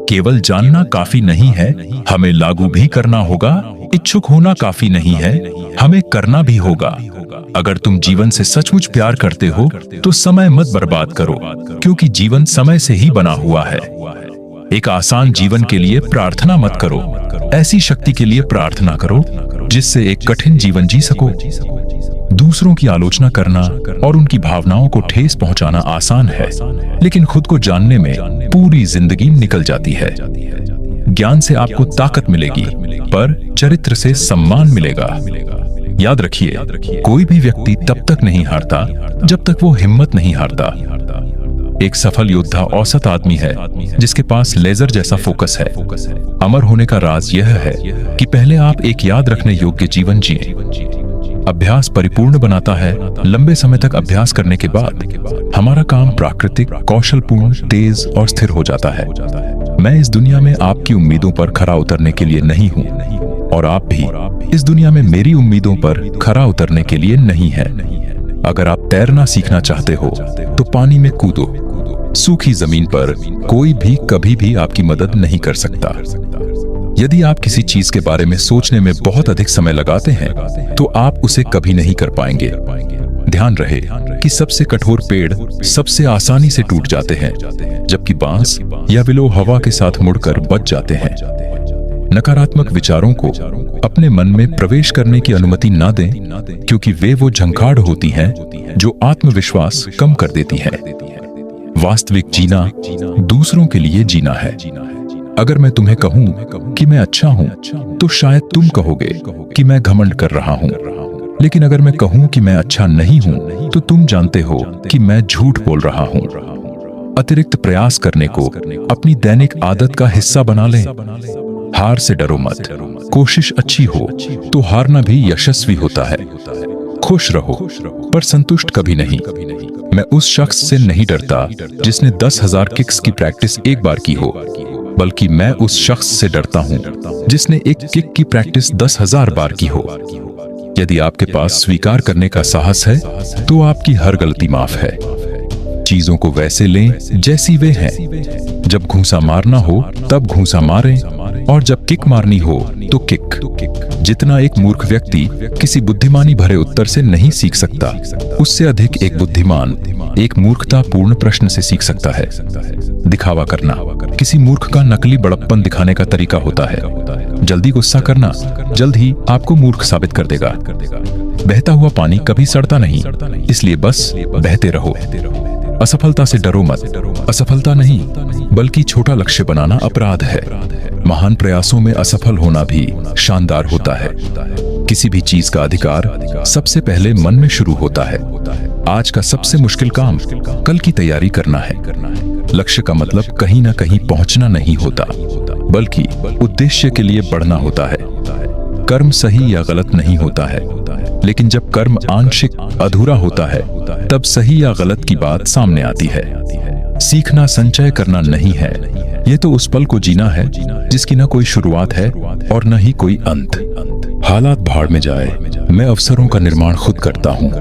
केवल जानना काफी नहीं है, हमें लागू भी करना होगा। इच्छुक होना काफी नहीं है, हमें करना भी होगा। अगर तुम जीवन से सचमुच प्यार करते हो तो समय मत बर्बाद करो, क्योंकि जीवन समय से ही बना हुआ है। एक आसान जीवन के लिए प्रार्थना मत करो, ऐसी शक्ति के लिए प्रार्थना करो जिससे एक कठिन जीवन जी सको। दूसरों की आलोचना करना और उनकी भावनाओं को ठेस पहुंचाना आसान है, लेकिन खुद को जानने में पूरी जिंदगी निकल जाती है। ज्ञान से आपको ताकत मिलेगी, पर चरित्र से सम्मान मिलेगा। याद रखिए, कोई भी व्यक्ति तब तक नहीं हारता जब तक वो हिम्मत नहीं हारता। एक सफल योद्धा औसत आदमी है जिसके पास लेजर जैसा फोकस है। अमर होने का राज यह है कि पहले आप एक याद रखने योग्य जीवन जिए। अभ्यास परिपूर्ण बनाता है। लंबे समय तक अभ्यास करने के बाद हमारा काम प्राकृतिक, कौशलपूर्ण, तेज और स्थिर हो जाता है। मैं इस दुनिया में आपकी उम्मीदों पर खरा उतरने के लिए नहीं हूं, और आप भी इस दुनिया में मेरी उम्मीदों पर खरा उतरने के लिए नहीं है। अगर आप तैरना सीखना चाहते हो तो पानी में कूदो। सूखी जमीन पर कोई भी कभी भी आपकी मदद नहीं कर सकता। यदि आप किसी चीज के बारे में सोचने में बहुत अधिक समय लगाते हैं तो आप उसे कभी नहीं कर पाएंगे। ध्यान रहे कि सबसे कठोर पेड़ सबसे आसानी से टूट जाते हैं, जबकि बांस या विलो हवा के साथ मुड़कर बच जाते हैं। नकारात्मक विचारों को अपने मन में प्रवेश करने की अनुमति ना दें, क्योंकि वे वो झंखाड़ होती हैं जो आत्मविश्वास कम कर देती हैं। वास्तविक जीना दूसरों के लिए जीना है। अगर मैं तुम्हें कहूं कि मैं अच्छा हूं तो शायद तुम कहोगे कि मैं घमंड कर रहा हूं, लेकिन अगर मैं कहूं कि मैं अच्छा नहीं हूं तो तुम जानते हो कि मैं झूठ बोल रहा हूं। अतिरिक्त प्रयास करने को अपनी दैनिक आदत का हिस्सा बना लें। हार से डरो मत। कोशिश अच्छी हो तो हारना भी यशस्वी होता है। खुश रहो, पर संतुष्ट कभी नहीं। मैं उस शख्स से नहीं डरता जिसने 10,000 किक्स की प्रैक्टिस एक बार की हो, बल्कि मैं उस शख्स से डरता हूं जिसने एक किक की प्रैक्टिस 10,000 बार की हो। यदि आपके पास स्वीकार करने का साहस है तो आपकी हर गलती माफ है। चीजों को वैसे लें जैसी वे हैं। जब घूंसा मारना हो तब घूंसा मारें, और जब किक मारनी हो तो किक। जितना एक मूर्ख व्यक्ति किसी बुद्धिमानी भरे उत्तर से नहीं सीख सकता, उससे अधिक एक बुद्धिमान एक मूर्खतापूर्ण प्रश्न से सीख सकता है। दिखावा करना किसी मूर्ख का नकली बड़प्पन दिखाने का तरीका होता है। जल्दी गुस्सा करना जल्द ही आपको मूर्ख साबित कर देगा। बहता हुआ पानी कभी सड़ता नहीं, इसलिए बस बहते रहो। असफलता से डरो मत। असफलता नहीं, बल्कि छोटा लक्ष्य बनाना अपराध है। महान प्रयासों में असफल होना भी शानदार होता है। किसी भी चीज का अधिकार सबसे पहले मन में शुरू होता है। आज का सबसे मुश्किल काम कल की तैयारी करना है। लक्ष्य का मतलब कहीं ना कहीं पहुंचना नहीं होता, बल्कि उद्देश्य के लिए बढ़ना होता है। कर्म सही या गलत नहीं होता है, लेकिन जब कर्म आंशिक अधूरा होता है तब सही या गलत की बात सामने आती है। सीखना संचय करना नहीं है, ये तो उस पल को जीना है जिसकी न कोई शुरुआत है और न ही कोई अंत। हालात भाड़ में जाए, मैं अवसरों का निर्माण खुद करता हूँ।